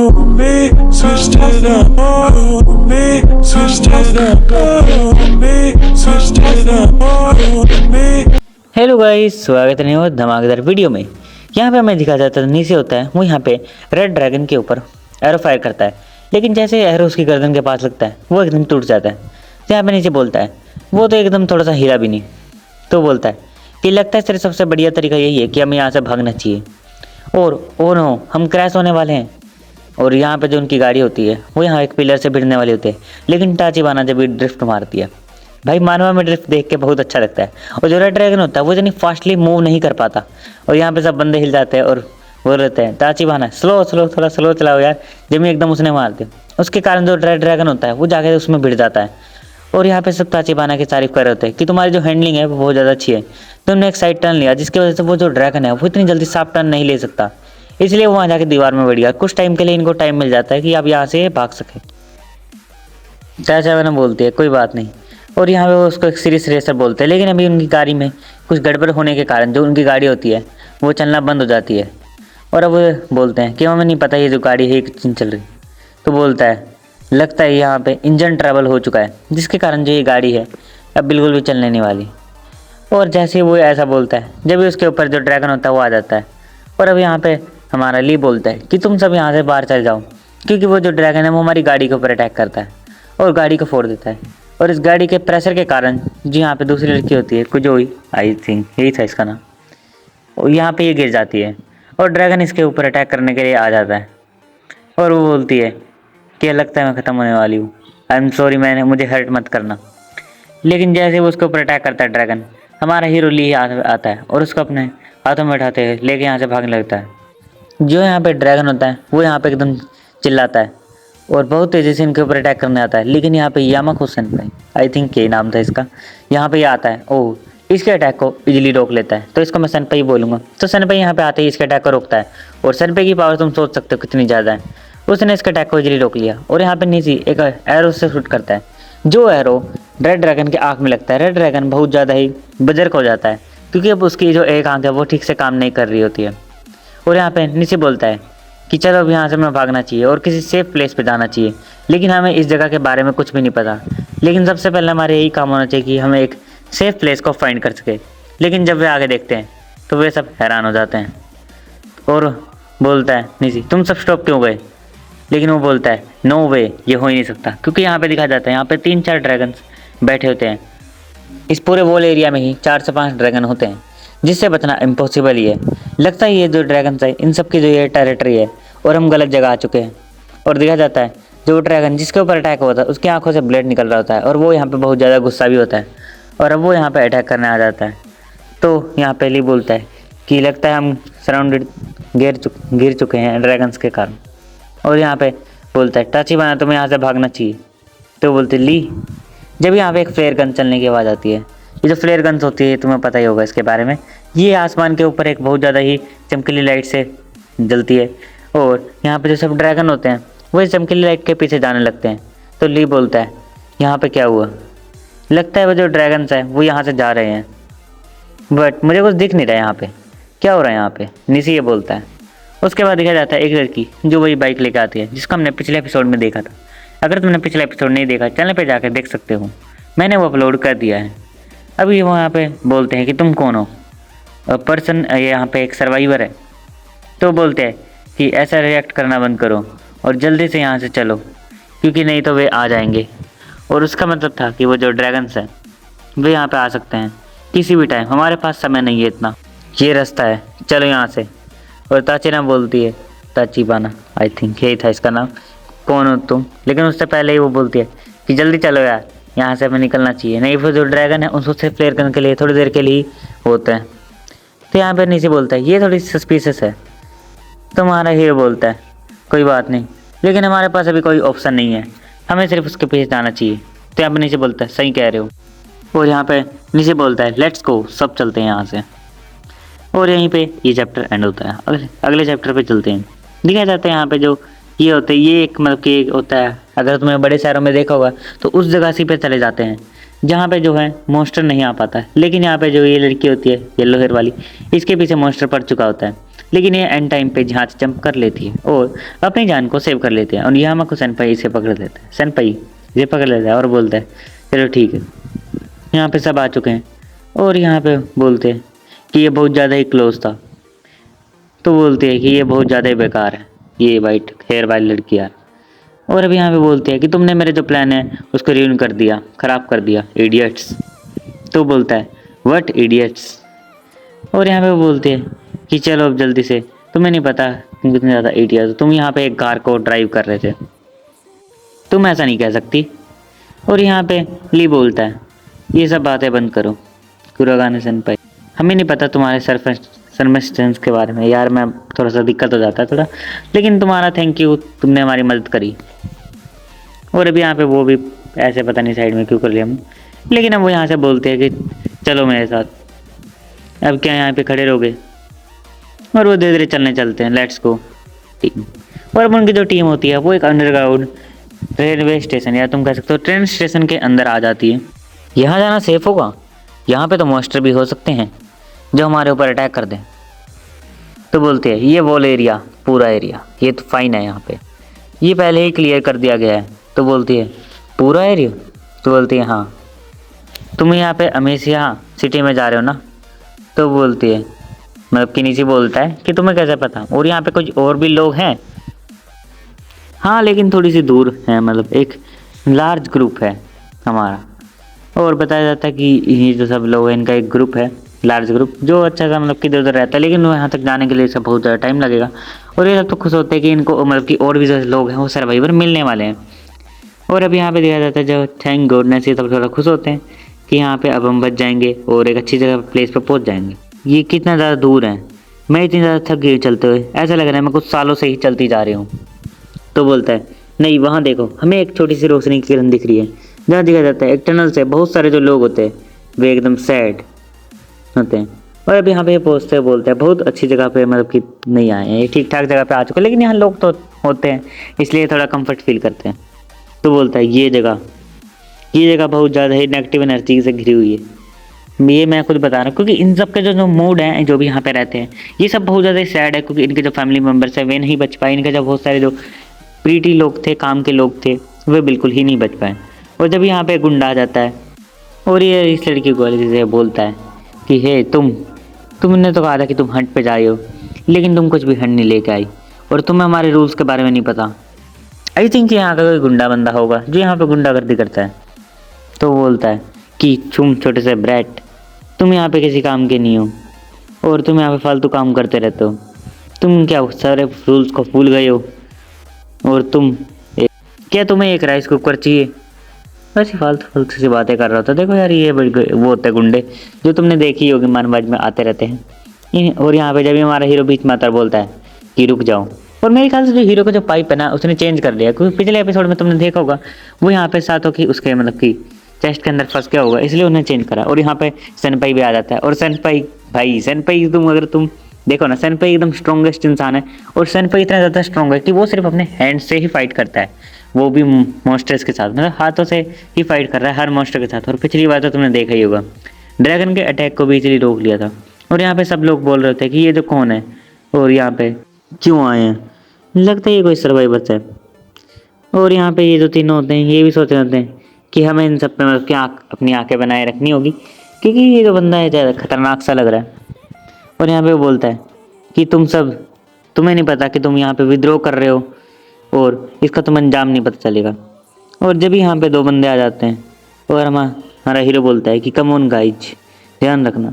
me, switched it up. Me, switched it up. Me, switched it up. Me. Hello guys, स्वागत है और धमाकेदार video में। यहाँ पे हमें दिखा जाता है नीचे होता है वो यहाँ पे रेड ड्रैगन के ऊपर एरो फायर करता है, लेकिन जैसे एरो उसकी गर्दन के पास लगता है वो एकदम टूट जाता है। तो यहाँ पे नीचे बोलता है वो तो एकदम थोड़ा सा हिला भी नहीं। तो बोलता है कि लगता है तेरे सबसे बढ़िया तरीका यही है कि हमें यहाँ से भागना चाहिए और ओ नो हम क्रैश होने वाले हैं। और यहाँ पे जो उनकी गाड़ी होती है वो यहाँ एक पिलर से भिड़ने वाली होती है, लेकिन टाचिबाना जब भी ड्रिफ्ट मारती है भाई मानवा में ड्रिफ्ट देख के बहुत अच्छा लगता है। और जो रेड ड्रैगन होता है वो इतनी फास्टली मूव नहीं कर पाता और यहाँ पे सब बंदे हिल जाते हैं और वो रहते हैं टाचिबाना स्लो स्लो थोड़ा स्लो चलाओ यार, जब भी एकदम उसने मार दिया। उसके कारण जो रेड ड्रैगन होता है वो जाके उसमें भिड़ जाता है। और यहाँ पे सब टाचिबाना की तारीफ कर रहे होते हैं कि तुम्हारी जो हैंडलिंग है वो बहुत ज़्यादा अच्छी है, तुमने एक साइड टर्न लिया जिसकी वजह से वो जो ड्रैगन है वो इतनी जल्दी साफ टर्न नहीं ले सकता, इसलिए वो वहाँ जाके दीवार में बैठ गया। कुछ टाइम के लिए इनको टाइम मिल जाता है कि आप यहाँ से भाग सके। टाचिबाना बोलती है कोई बात नहीं, और यहाँ पे वो उसको एक सीरियस रेसर बोलते हैं, लेकिन अभी उनकी गाड़ी में कुछ गड़बड़ होने के कारण जो उनकी गाड़ी होती है वो चलना बंद हो जाती है। और अब वो बोलते हैं कि हमें नहीं पता ये जो गाड़ी है कितनी चल रही। तो बोलता है लगता है यहाँ पे इंजन ट्रबल हो चुका है, जिसके कारण जो ये गाड़ी है अब बिल्कुल भी चलने नहीं वाली। और जैसे वो ऐसा बोलता है जब भी उसके ऊपर जो ड्रैगन होता है वो आ जाता है। और अब यहाँ पे हमारा ली बोलता है कि तुम सब यहाँ से बाहर चल जाओ, क्योंकि वो जो ड्रैगन है वो हमारी गाड़ी के ऊपर अटैक करता है और गाड़ी को फोड़ देता है। और इस गाड़ी के प्रेशर के कारण जो यहाँ पे दूसरी लड़की होती है कुजोई, आई थिंक यही था इसका नाम, और यहाँ पे ये गिर जाती है और ड्रैगन इसके ऊपर अटैक करने के लिए आ जाता है। और वो बोलती है कि लगता है मैं ख़त्म होने वाली हूँ, आई एम सॉरी, मुझे हर्ट मत करना। लेकिन जैसे वो उसके ऊपर अटैक करता है ड्रैगन, हमारा हीरो ली आता है और उसको अपने हाथों में उठाते हुए लेके यहाँ से भागने लगता है। जो यहाँ पे ड्रैगन होता है वो यहाँ पे एकदम चिल्लाता है और बहुत तेज़ी से इनके ऊपर अटैक करने आता है। लेकिन यहाँ पे यामाको सेनपाई, आई थिंक यही नाम था इसका, यहाँ पे आता है ओ इसके अटैक को इजीली रोक लेता है। तो इसको मैं सेनपाई बोलूँगा। तो सेनपाई यहाँ पे आते ही इसके अटैक को रोकता है और सेनपाई की पावर तुम सोच सकते हो कितनी ज़्यादा है। उसने इसके अटैक को इजीली रोक लिया और यहाँ पे नीचे एक एरो से शूट करता है। जो एरो रेड ड्रैगन की आँख में लगता है, रेड ड्रैगन बहुत ज़्यादा ही बजर्क हो जाता है, क्योंकि अब उसकी जो एक आँख है वो ठीक से काम नहीं कर रही होती है। और यहाँ पे नीचे बोलता है कि चलो अब यहाँ से हमें भागना चाहिए और किसी सेफ प्लेस पे जाना चाहिए, लेकिन हमें इस जगह के बारे में कुछ भी नहीं पता। लेकिन सबसे पहले हमारे यही काम होना चाहिए कि हमें एक सेफ प्लेस को फाइंड कर सके। लेकिन जब वे आगे देखते हैं तो वे सब हैरान हो जाते हैं और बोलता है नीचे तुम सब स्टॉप क्यों गए। लेकिन वो बोलता है नो वे, ये हो ही नहीं सकता, क्योंकि यहाँ पे दिखा जाता है यहाँ पे 3-4 ड्रैगन्स बैठे होते हैं। इस पूरे वॉल एरिया में ही 4 से 5 ड्रैगन होते हैं, जिससे बचना इम्पॉसिबल ही है। लगता है ये जो ड्रैगन है इन सब की जो ये टेरिटरी है और हम गलत जगह आ चुके हैं। और देखा जाता है जो ड्रैगन जिसके ऊपर अटैक हुआ था उसकी आंखों से ब्लड निकल रहा होता है और वो यहाँ पे बहुत ज़्यादा गुस्सा भी होता है और अब वो यहाँ पे अटैक करने आ जाता है। तो यहाँ पे ली बोलता है कि लगता है हम सराउंडेड गिर चुके हैं ड्रैगन्स के कारण। और यहाँ पे बोलता है टाचिबाना तुम्हें यहाँ से भागना चाहिए। तो बोलते ली जब यहाँ पे एक फ्लेयर गन चलने की आवाज़ आती है। ये जो फ्लेयर गन्स होती है तुम्हें पता ही होगा इसके बारे में, ये आसमान के ऊपर एक बहुत ज़्यादा ही चमकीली लाइट से जलती है और यहाँ पे जो सब ड्रैगन होते हैं वो इस चमकीली लाइट के पीछे जाने लगते हैं। तो ली बोलता है यहाँ पे क्या हुआ। लगता है वो जो ड्रैगन्स हैं वो यहाँ से जा रहे हैं, बट मुझे कुछ दिख नहीं रहा है यहाँ पे, क्या हो रहा है यहाँ पे, निशी ये बोलता है। उसके बाद देखा जाता है एक लड़की जो वही बाइक लेकर आती है जिसको हमने पिछले एपिसोड में देखा था। अगर तुमने पिछला एपिसोड नहीं देखा चैनल पे जाकर देख सकते हो, मैंने वो अपलोड कर दिया है। अभी वो यहाँ पे बोलते हैं कि तुम कौन हो, पर्सन यहाँ पे एक सर्वाइवर है। तो बोलते हैं कि ऐसा रिएक्ट करना बंद करो और जल्दी से यहाँ से चलो, क्योंकि नहीं तो वे आ जाएंगे। और उसका मतलब था कि वो जो ड्रैगन्स हैं वे यहाँ पे आ सकते हैं किसी भी टाइम, हमारे पास समय नहीं है इतना, ये रास्ता है चलो यहाँ से। और ताचिना बोलती है टाचिबाना, आई थिंक यही था इसका नाम, कौन हो तुम। लेकिन उससे पहले ही वो बोलती है कि जल्दी चलो यार यहाँ से हमें निकलना चाहिए, नहीं फिर जो ड्रैगन है उसको सिर्फ फ्लेयर करने के लिए थोड़ी देर के लिए होते हैं। तो यहाँ पर नीचे बोलता है ये थोड़ी सस्पिशियस है। तो हमारा हीरो बोलता है कोई बात नहीं, लेकिन हमारे पास अभी कोई ऑप्शन नहीं है, हमें सिर्फ उसके पीछे जाना चाहिए। तो यहाँ पर नीचे बोलता है सही कह रहे हो। और यहाँ पे नीचे बोलता है लेट्स गो, सब चलते हैं यहाँ से। और यहीं पे ये चैप्टर एंड होता है। अगले चैप्टर पे चलते हैं। दिखाया जाता है यहाँ पे जो ये होते हैं ये एक मतलब कि होता है, अगर तुम्हें बड़े शहरों में देखा होगा तो उस जगह सी पे चले जाते हैं जहाँ पे जो है मॉन्स्टर नहीं आ पाता है। लेकिन यहाँ पे जो ये लड़की होती है येलो हेयर वाली, इसके पीछे मॉन्स्टर पड़ चुका होता है। लेकिन ये एंड टाइम पे जहाँ से जंप कर लेती है और अपनी जान को सेव कर लेते हैं। और यहाँ को सेनपाई इसे पकड़ लेता है, सेनपाई इसे पकड़ लेता है और बोलता है चलो ठीक है। यहाँ पे सब आ चुके हैं और यहाँ पे बोलते हैं कि ये बहुत ज़्यादा ही क्लोज था। तो बोलते हैं कि ये बहुत ज़्यादा ही बेकार है, ये वाइट हेयर वाली लड़की यार। और अभी यहाँ पे बोलते हैं कि तुमने मेरे जो प्लान है उसको रियून कर दिया, ख़राब कर दिया, इडियट्स। तो बोलता है व्हाट इडियट्स। और यहाँ पे वो बोलते हैं कि चलो अब जल्दी से, तुम्हें नहीं पता तुम कितने ज़्यादा इडियट हो, तुम यहाँ पे एक कार को ड्राइव कर रहे थे, तुम ऐसा नहीं कह सकती। और यहाँ पे ली बोलता है ये सब बातें बंद करो कुरागाने सेनपाई, हमें नहीं पता तुम्हारे सर्कमस्टेंस के बारे में। यार मैं थोड़ा सा दिक्कत हो जाता है थोड़ा, लेकिन तुम्हारा थैंक यू, तुमने हमारी मदद करी। और अभी यहाँ पे वो भी ऐसे पता नहीं साइड में क्यों कर लिया हम, लेकिन अब वो यहाँ से बोलते हैं कि चलो मेरे साथ, अब क्या यहाँ पे खड़े रहोगे। और वो धीरे धीरे चलते हैं, लेट्स गो। ठीक। और अब उनकी जो टीम होती है वो एक अंडरग्राउंड रेलवे स्टेशन या तुम कह सकते हो ट्रेन स्टेशन के अंदर आ जाती है। यहाँ जाना सेफ होगा, यहाँ पे तो मॉन्स्टर भी हो सकते हैं जो हमारे ऊपर अटैक कर दें। तो बोलते हैं ये वॉल एरिया, पूरा एरिया ये तो फाइन है, यहाँ पे ये पहले ही क्लियर कर दिया गया है। तो बोलती है पूरा एरिया। तो बोलती है हाँ, तुम यहाँ पे अमेसिया सिटी में जा रहे हो ना। तो बोलती है मतलब कि नीचे बोलता है कि तुम्हें कैसे पता, और यहाँ पे कुछ और भी लोग हैं। हाँ लेकिन थोड़ी सी दूर है, मतलब एक लार्ज ग्रुप है हमारा। और बताया जाता है कि ये जो सब लोग हैं इनका एक ग्रुप है, लार्ज ग्रुप, जो अच्छा सा मतलब कि इधर उधर रहता है, लेकिन वो यहाँ तक जाने के लिए सब बहुत ज़्यादा टाइम लगेगा। और ये सब तो खुश होते हैं कि इनको मतलब कि और भी जो लोग हैं वो सर्वाइवर मिलने वाले हैं। और अब यहाँ पे देखा जाता है जो थैंक गॉडनेस, ये सब थोड़ा खुश होते हैं कि यहाँ पे अब हम बच जाएंगे और एक अच्छी जगह प्लेस पर पहुँच जाएंगे। ये कितना ज़्यादा दूर है, मैं इतनी ज़्यादा थक गई चलते हुए, ऐसा लग रहा है मैं कुछ सालों से ही चलती जा रही हूँ। तो बोलता है नहीं वहाँ देखो, हमें एक छोटी सी रोशनी की किरण दिख रही है। जहाँ दिखा जाता है एक टनल से बहुत सारे जो लोग होते हैं वे एकदम सैड होते हैं। और अब यहाँ पे पहुँचते बोलते हैं बहुत अच्छी जगह पे मतलब कि नहीं आए हैं, ये ठीक ठाक जगह पे आ चुके हैं, लेकिन यहाँ लोग तो होते हैं इसलिए थोड़ा कंफर्ट फील करते हैं। तो बोलता है ये जगह बहुत ज़्यादा ही नेगेटिव एनर्जी से घिरी हुई है। ये मैं खुद बता रहा हूँ क्योंकि इन सब के जो मूड हैं जो भी यहाँ पे रहते हैं ये सब बहुत ज़्यादा सैड है, क्योंकि इनके जो फैमिली मेम्बर्स हैं वे नहीं बच पाए, इनके जो बहुत सारे जो प्रीटी लोग थे, काम के लोग थे, वे बिल्कुल ही नहीं बच पाए। और जब यहाँ पे गुंडा आ जाता है और ये इस लड़की को से बोलता है कि हे तुमने तो कहा था कि तुम हंट पे जा रही हो, लेकिन तुम कुछ भी हंट नहीं लेके आई और तुम्हें हमारे रूल्स के बारे में नहीं पता। आई थिंक यहाँ का कोई गुंडा बंदा होगा जो यहाँ पे गुंडागर्दी करता है। तो वो बोलता है कि तुम छोटे से ब्रैट, तुम यहाँ पे किसी काम के नहीं हो और तुम यहाँ पे फालतू काम करते रहते हो, तुम क्या सारे रूल्स को भूल गए हो। और क्या तुम्हें एक राइस कुकर चाहिए, वैसे फालतू सी बातें कर रहा था। देखो यार ये वो होते गुंडे जो तुमने देखी होगी मानबाज में आते रहते हैं। और यहाँ पे जब हमारा हीरो बीच में आता बोलता है कि रुक जाओ, और मेरे ख्याल से जो हीरो का जो पाइप है ना उसने चेंज कर दिया, क्योंकि पिछले एपिसोड में तुमने देखा होगा वो यहाँ पे साथों की उसके मतलब कि चेस्ट के अंदर फंस गया होगा, इसलिए उन्हें चेंज करा। और यहाँ पे सेनपाई भी आ जाता है। और सेनपाई तुम देखो ना, सेनपाई एकदम स्ट्रॉन्गेस्ट इंसान है। और सेनपाई इतना ज़्यादा स्ट्रॉन्ग है कि वो सिर्फ अपने हैंड से ही फाइट करता है, वो भी मॉन्स्टर्स के साथ, मतलब हाथों से ही फाइट कर रहा है हर मॉन्स्टर के साथ। और पिछली बार तो तुमने देखा ही होगा ड्रैगन के अटैक को भी इजीली रोक लिया था। और यहाँ पे सब लोग बोल रहे थे कि ये जो कौन है और यहाँ पे क्यों आए हैं, लगता है ये कोई सर्वाइवर्स है। और यहाँ पे ये जो तीनों होते हैं ये भी सोच रहे होते हैं कि हमें इन सब पे मतलब क्या अपनी आंखें बनाए रखनी होगी, क्योंकि ये जो बंदा है ज़्यादा खतरनाक सा लग रहा है। और यहाँ पे वो बोलता है कि तुम्हें नहीं पता कि तुम यहाँ पे विद्रोह कर रहे हो और इसका तुम्हें अंजाम नहीं पता चलेगा। और जब यहाँ पे दो बंदे आ जाते हैं और हमारा हीरो बोलता है कि कम ऑन गाइज, ध्यान रखना।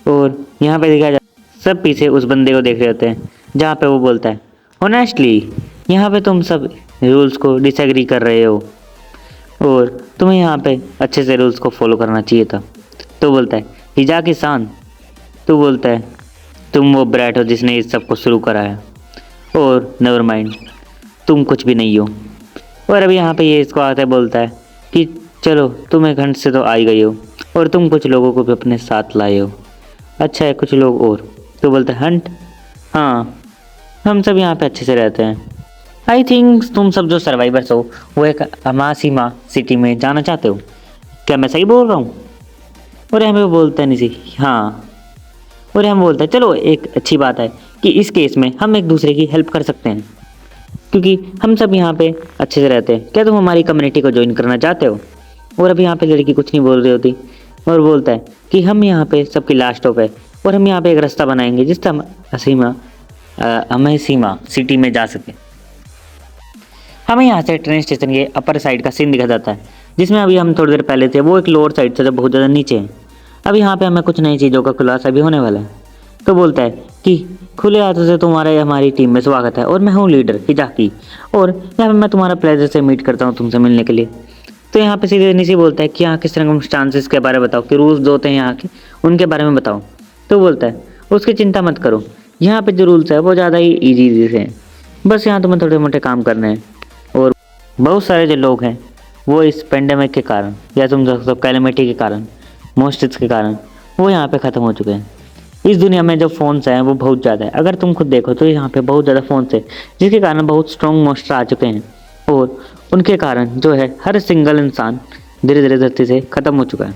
और यहाँ पे देखा जाए सब पीछे उस बंदे को देख रहे होते हैं जहाँ पे वो बोलता है ऑनेस्टली यहाँ पे तुम सब रूल्स को डिसएग्री कर रहे हो और तुम्हें यहाँ पे अच्छे से रूल्स को फॉलो करना चाहिए था। तो बोलता है हिजा किसान। तो बोलता है तुम वो ब्रैट हो जिसने इस सब को शुरू कराया, और नेवर माइंड तुम कुछ भी नहीं हो। और अभी यहाँ पे ये इसको आता है बोलता है कि चलो तुम एक घंटे से तो आ ही गई हो और तुम कुछ लोगों को भी अपने साथ लाए हो, अच्छा है कुछ लोग और। तो बोलता है हंट, हाँ हम सब यहाँ पे अच्छे से रहते हैं। आई थिंक तुम सब जो सर्वाइवर्स हो वो एक अमासीमा सिटी में जाना चाहते हो, क्या मैं सही बोल रहा हूँ? और हमें वो बोलता है निसी हाँ। और हम बोलते हैं चलो एक अच्छी बात है कि इस केस में हम एक दूसरे की हेल्प कर सकते हैं, क्योंकि हम सब यहाँ पे अच्छे से रहते हैं। क्या तुम हमारी कम्युनिटी को ज्वाइन करना चाहते हो? और अभी यहाँ पे लड़की कुछ नहीं बोल रही होती और बोलता है कि हम यहाँ पे सबकी लास्ट स्टॉप है और हम यहाँ पे एक रास्ता बनाएंगे जिससे हमें सीमा सिटी में जा सके। हमें यहाँ से ट्रेन स्टेशन के अपर साइड का सीन दिखा जाता है, जिसमें अभी हम थोड़ी देर पहले थे वो एक लोअर साइड से जो बहुत ज़्यादा नीचे है। अब यहाँ पे हमें कुछ नई चीज़ों का खुलासा भी होने वाला है। तो बोलता है कि खुले हाथों से तुम्हारे हमारी टीम में स्वागत है और मैं हूँ लीडर हिजाकी, और यहाँ पे मैं तुम्हारा प्लेजर से मीट करता हूँ तुमसे मिलने के लिए। तो यहाँ पे सीधे निसी बोलता है कि यहाँ किस तरह चांसेस के बारे में बताओ, कि रूल्स जो होते हैं यहाँ के उनके बारे में बताओ। तो बोलता है उसकी चिंता मत करो, यहाँ पे जो रूल्स है वो ज़्यादा ही ईजी है, बस यहाँ तुम्हें थोड़े मोटे काम करने हैं। और बहुत सारे जो लोग हैं वो इस पेंडेमिक के कारण या तुम सब कैलेमिटी के कारण, मॉन्स्टर्स के कारण वो यहाँ पे ख़त्म हो चुके हैं। इस दुनिया में जो फ़ोन्स हैं वो बहुत ज़्यादा है, अगर तुम खुद देखो तो यहाँ पे बहुत ज़्यादा फ़ोन्स है, जिसके कारण बहुत स्ट्रॉन्ग मॉन्स्टर आ चुके हैं और उनके कारण जो है हर सिंगल इंसान धीरे धीरे धरती से ख़त्म हो चुका है,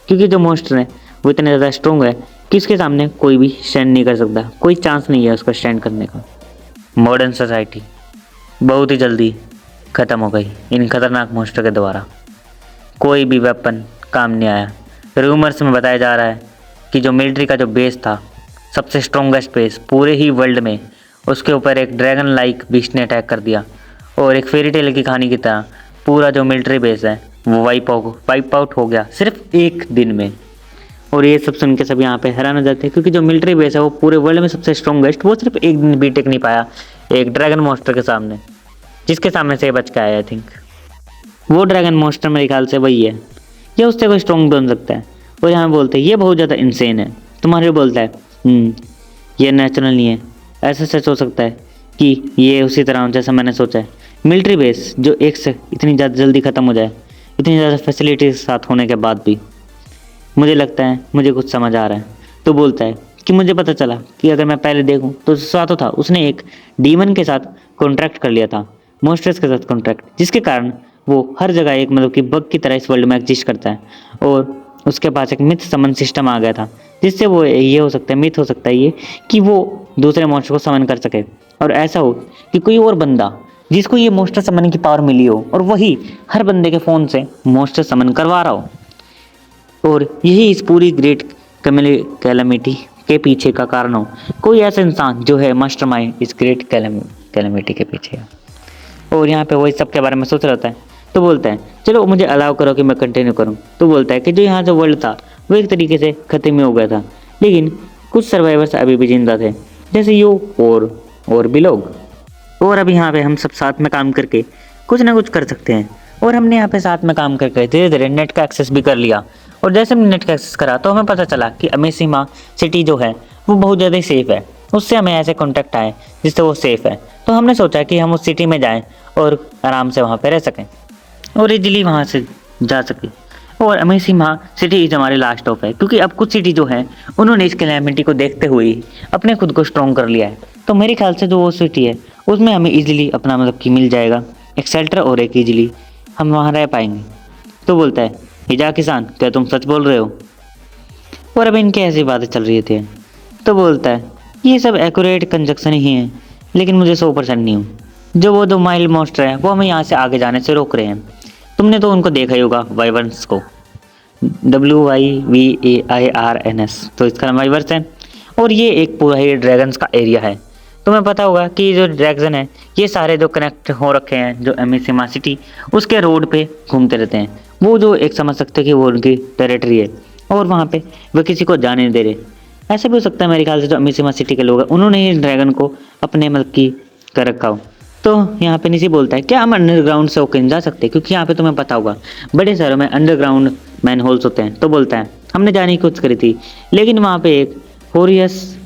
क्योंकि जो मॉन्स्टर है वो इतने ज़्यादा स्ट्रॉन्ग है कि इसके सामने कोई भी स्टैंड नहीं कर सकता, कोई चांस नहीं है उसका स्टैंड करने का। मॉडर्न सोसाइटी बहुत ही जल्दी ख़त्म हो गई इन खतरनाक मॉन्स्टर के द्वारा। कोई भी वेपन काम नहीं आया। रूमर्स में बताया जा रहा है कि जो मिलिट्री का जो बेस था, सबसे स्ट्रॉन्गेस्ट बेस पूरे ही वर्ल्ड में, उसके ऊपर एक ड्रैगन लाइक बीस्ट ने अटैक कर दिया और एक फेरी टेल की कहानी की तरह पूरा जो मिलिट्री बेस है वो वाइप आउट हो गया सिर्फ एक दिन में। और ये सब सुन के सब यहाँ पे हैरान हो जाते हैं, क्योंकि जो मिलिट्री बेस है वो पूरे वर्ल्ड में सबसे स्ट्रॉन्गेस्ट, वो सिर्फ एक दिन भी टिक नहीं पाया एक ड्रैगन मॉन्स्टर के सामने, जिसके सामने से बच के आया। आई थिंक वो ड्रैगन मॉन्स्टर मेरे ख्याल से वही है, या उससे कोई स्ट्रॉन्ग बन सकता है। और यहाँ बोलते हैं ये बहुत ज़्यादा इंसेन है। तुम्हारे बोलता है ये नेचुरल नहीं है, ऐसा सच हो सकता है कि ये उसी तरह जैसा मैंने सोचा है। मिलिट्री बेस जो एक से इतनी ज़्यादा जल्दी ख़त्म हो जाए, इतनी ज़्यादा फैसिलिटी साथ होने के बाद भी, मुझे लगता है मुझे कुछ समझ आ रहा है। तो बोलता है कि मुझे पता चला कि अगर मैं पहले देखूं तो साथो था उसने एक डीमन के साथ कॉन्ट्रैक्ट कर लिया था, मॉन्स्टर्स के साथ कॉन्ट्रैक्ट, जिसके कारण वो हर जगह एक मतलब कि बग की तरह इस वर्ल्ड में एग्जिस्ट करता है। और उसके पास एक मिथ समन सिस्टम आ गया था, जिससे वो ये हो सकता है, मिथ हो सकता है ये कि वो दूसरे मॉन्स्टर को समन कर सके, और ऐसा हो कि कोई और बंदा जिसको ये मॉन्स्टर समन की पावर मिली हो और वही हर बंदे के फ़ोन से मॉन्स्टर समन करवा रहा हो। और यही इस पूरी ग्रेट कैलेमिटी के पीछे का कारण हो, कोई ऐसा इंसान जो है मास्टरमाइंड इस ग्रेट कैलेमिटी के पीछे है। और यहाँ पे वही सब के बारे में सोच रहा है। तो बोलता है चलो मुझे अलाउ करो कि मैं कंटिन्यू करूँ। तो बोलता है कि जो यहाँ जो वर्ल्ड था वो एक तरीके से ख़त्म ही हो गया था, लेकिन कुछ सर्वाइवर्स अभी भी जिंदा थे, जैसे यू और भी लोग। और अभी यहाँ पे हम सब साथ में काम करके कुछ ना कुछ कर सकते हैं। और हमने यहाँ पे साथ में काम करके धीरे धीरे नेट का एक्सेस भी कर लिया। और जैसे हमने नेट का एक्सेस करा तो हमें पता चला कि अमेसिमा सिटी जो है वो बहुत ज़्यादा सेफ़ है। उससे हमें ऐसे कॉन्टैक्ट आए जिससे वो सेफ़ है। तो हमने सोचा कि हम उस सिटी में जाएं और आराम से वहाँ पे रह सकें और इजीली वहाँ से जा सकें। और अमेसिमा सिटी इज़ हमारी लास्ट स्टॉप है, क्योंकि अब कुछ सिटी जो है उन्होंने इस कैलेमिटी को देखते हुए अपने खुद को स्ट्रॉन्ग कर लिया है। तो मेरे ख्याल से जो वो सिटी है उसमें हमें ईजिली अपना मतलब कि मिल जाएगा एक शेल्टर, और एक ईजिली हम वहाँ रह पाएंगे। तो बोलता है हिजा किसान, क्या तुम सच बोल रहे हो? और अब इनकी ऐसी बातें चल रही थी। तो बोलता है ये सब एक्यूरेट कंजक्शन ही है, लेकिन मुझे 100% नहीं हूँ। जो वो 2 माइल मॉन्स्टर है वो हमें यहाँ से आगे जाने से रोक रहे हैं। तुमने तो उनको देखा ही होगा, वाइवर्स को, WYVAIRNS, तो इसका नाम वाइवर्स है। और ये एक पूरा ही ड्रैगन्स का एरिया है। तुम्हें पता होगा कि जो ड्रैगन है ये सारे जो कनेक्ट हो रखे हैं जो अमेसिमा सिटी उसके रोड पे घूमते रहते हैं। वो जो एक समझ सकते हैं कि वो उनकी टेरिटरी है और वहाँ पे वो किसी को जाने नहीं दे रहे। ऐसा भी हो सकता है मेरे ख्याल से जो अमेसिमा सिटी के लोग हैं उन्होंने ही ड्रैगन को अपने मतलब की कर रखा हो। तो यहाँ पे निसी बोलता है क्या हम अंडरग्राउंड से होकर जा सकते हैं, क्योंकि यहाँ पे तुम्हें पता होगा बड़े शहरों में अंडरग्राउंड मैन होल्स होते हैं। तो बोलता है हमने जाने की कोशिश करी थी, लेकिन वहाँ पे एक होरियस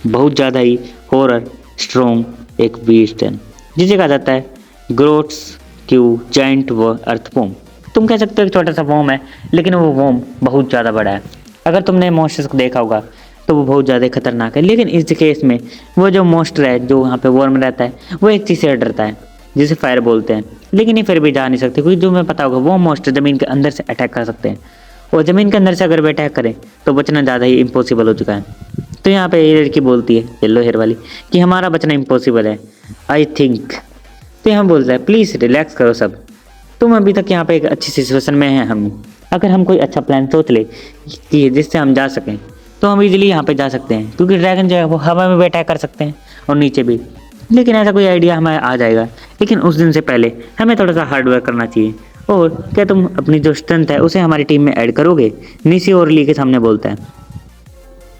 बहुत ज़्यादा ही हॉरर स्ट्रॉन्ग एक बीस्ट है, जिसे कहा जाता है ग्रोट्स क्यू जाइंट व अर्थवॉर्म। तुम कह सकते हो एक छोटा सा वॉर्म है, लेकिन वो वॉर्म बहुत ज़्यादा बड़ा है। अगर तुमने मॉन्स्टर्स को देखा होगा तो वो बहुत ज़्यादा खतरनाक है, लेकिन इस केस में वो जो मॉन्स्टर है जो वहाँ पे वॉर्म रहता है वो एक चीज़ से डरता है, जिसे फायर बोलते हैं, लेकिन ये फिर भी जा नहीं सकते क्योंकि जो मैं पता होगा वो मॉन्स्टर ज़मीन के अंदर से अटैक कर सकते हैं, और ज़मीन के अंदर से अगर वे अटैक करें तो बचना ज़्यादा ही इम्पॉसिबल हो चुका है। तो यहाँ पे ये लड़की बोलती है, येलो हेयर वाली, कि हमारा बचना इम्पॉसिबल है आई थिंक। तो यहाँ बोलता है प्लीज़ रिलैक्स करो सब, तुम अभी तक यहाँ पे एक अच्छी सिचुएशन में हैं। हम अगर हम कोई अच्छा प्लान सोच ले कि जिससे हम जा सकें तो हम इजीली यहाँ पे जा सकते हैं, क्योंकि ड्रैगन जो है वो हवा में भी अटैक कर सकते हैं और नीचे भी। लेकिन ऐसा कोई आइडिया हमें आ जाएगा, लेकिन उस दिन से पहले हमें थोड़ा सा हार्ड वर्क करना चाहिए। और क्या तुम अपनी जो स्ट्रेंथ है उसे हमारी टीम में ऐड करोगे? निशी और ली के सामने बोलता है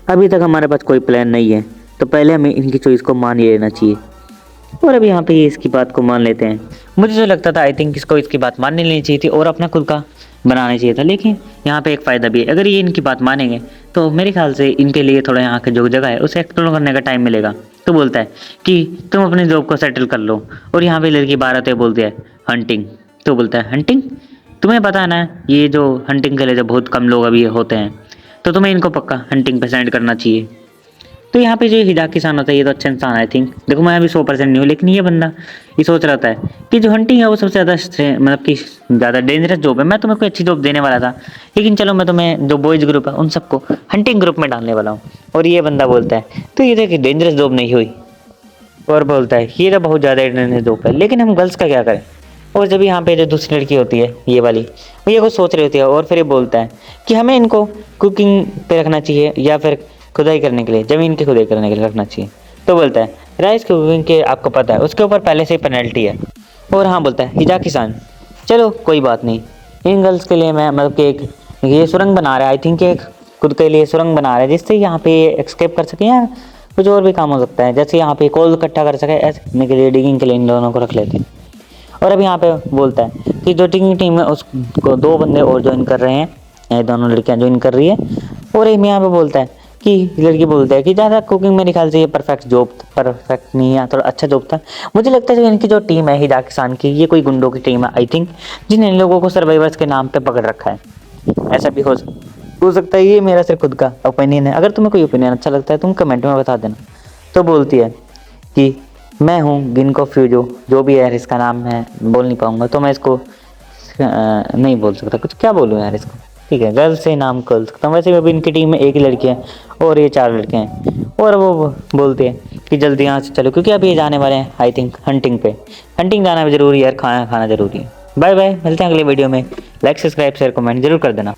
अभी तक हमारे पास कोई प्लान नहीं है, तो पहले हमें इनकी चॉइस को मान ही लेना चाहिए। और अब यहाँ पे ये इसकी बात को मान लेते हैं। मुझे जो लगता था आई थिंक इसको इसकी बात मान नहीं लेनी चाहिए थी और अपना खुद का बनाना चाहिए था, लेकिन यहाँ पे एक फ़ायदा भी है, अगर ये इनकी बात मानेंगे तो मेरे ख्याल से इनके लिए थोड़ा यहाँ की जो जगह है उसे एक्सप्लोर करने का टाइम मिलेगा। तो बोलता है कि तुम अपने जॉब को सेटल कर लो। और यहाँ पे लड़की बात आते बोलती है हंटिंग। तो बोलता है हंटिंग? तुम्हें पता है ना ये जो हंटिंग के लिए जो बहुत कम लोग अभी होते हैं, तो तुम्हें इनको पक्का हंटिंग पे सेंड करना चाहिए। तो यहाँ पे जो हिजाकी सान होता है ये तो अच्छा इंसान आई थिंक। देखो मैं अभी 100% नहीं हूँ, लेकिन ये बंदा ये सोच रहा था कि जो हंटिंग है वो सबसे ज़्यादा मतलब कि ज़्यादा डेंजरस जॉब है। मैं तुम्हें कोई अच्छी जॉब देने वाला था, लेकिन चलो मैं तुम्हें जो बॉयज़ ग्रुप है उन सबको हंटिंग ग्रुप में डालने वाला हूँ। और ये बंदा बोलता है तो ये देखिए डेंजरस जॉब नहीं हुई। और बोलता है ये तो बहुत ज़्यादा डेंजरस जॉब है, लेकिन हम गर्ल्स का क्या करें? और जब यहाँ पे जो दूसरी लड़की होती है ये वाली, वो ये कुछ सोच रही होती है और फिर ये बोलता है कि हमें इनको कुकिंग पे रखना चाहिए या फिर खुदाई करने के लिए, ज़मीन की खुदाई करने के लिए रखना चाहिए। तो बोलता है राइस कुकिंग के आपको पता है उसके ऊपर पहले से ही पेनल्टी है। और हाँ बोलता है हिजाकी सान चलो कोई बात नहीं, इन गर्ल्स के लिए मैं मतलब कि एक ये सुरंग बना रहा है, आई थिंक एक खुद के लिए सुरंग बना रहा है जिससे यहाँ पे एक्सकेप कर सके या कुछ और भी काम हो सकता है, जैसे यहाँ पे कोल इकट्ठा कर सके, ऐसे करने के लिए डिगिंग के लिए इन दोनों को रख लेते हैं। और अब यहाँ पे बोलता है कि जो डिगिंग टीम है उसको 2 बंदे और ज्वाइन कर रहे हैं, ये दोनों लड़कियाँ ज्वाइन कर रही है। और एक यहाँ पे बोलता है कि लड़की बोलता है कि ज़्यादा कुकिंग मेरे ख्याल से ये परफेक्ट नहीं है, थोड़ा अच्छा जॉब था। मुझे लगता है जो इनकी जो टीम है हिजाकी सान की, ये कोई गुंडों की टीम है आई थिंक, जिन्हें इन लोगों को सर्वाइवर्स के नाम पे पकड़ रखा है। ऐसा भी हो सकता है, ये मेरा सिर्फ खुद का ओपिनियन है। अगर तुम्हें कोई ओपिनियन अच्छा लगता है तुम कमेंट में बता देना। तो बोलती है कि मैं हूँ गिनको फ्यूजो, जो भी यार इसका नाम है बोल नहीं पाऊँगा, तो मैं इसको नहीं बोल सकता, कुछ क्या बोलूँ यार इसको, ठीक है गर्ल्स से नाम कर सकता हूँ। वैसे अभी इनकी टीम में एक ही लड़की है और ये 4 लड़के हैं। और वो बोलते हैं कि जल्दी यहाँ से चलो क्योंकि अभी ये जाने वाले हैं आई थिंक हंटिंग पे। हंटिंग जाना भी ज़रूरी है यार, खाना खाना ज़रूरी है। बाय बाय, मिलते हैं अगले वीडियो में। लाइक सब्सक्राइब शेयर कमेंट जरूर कर देना।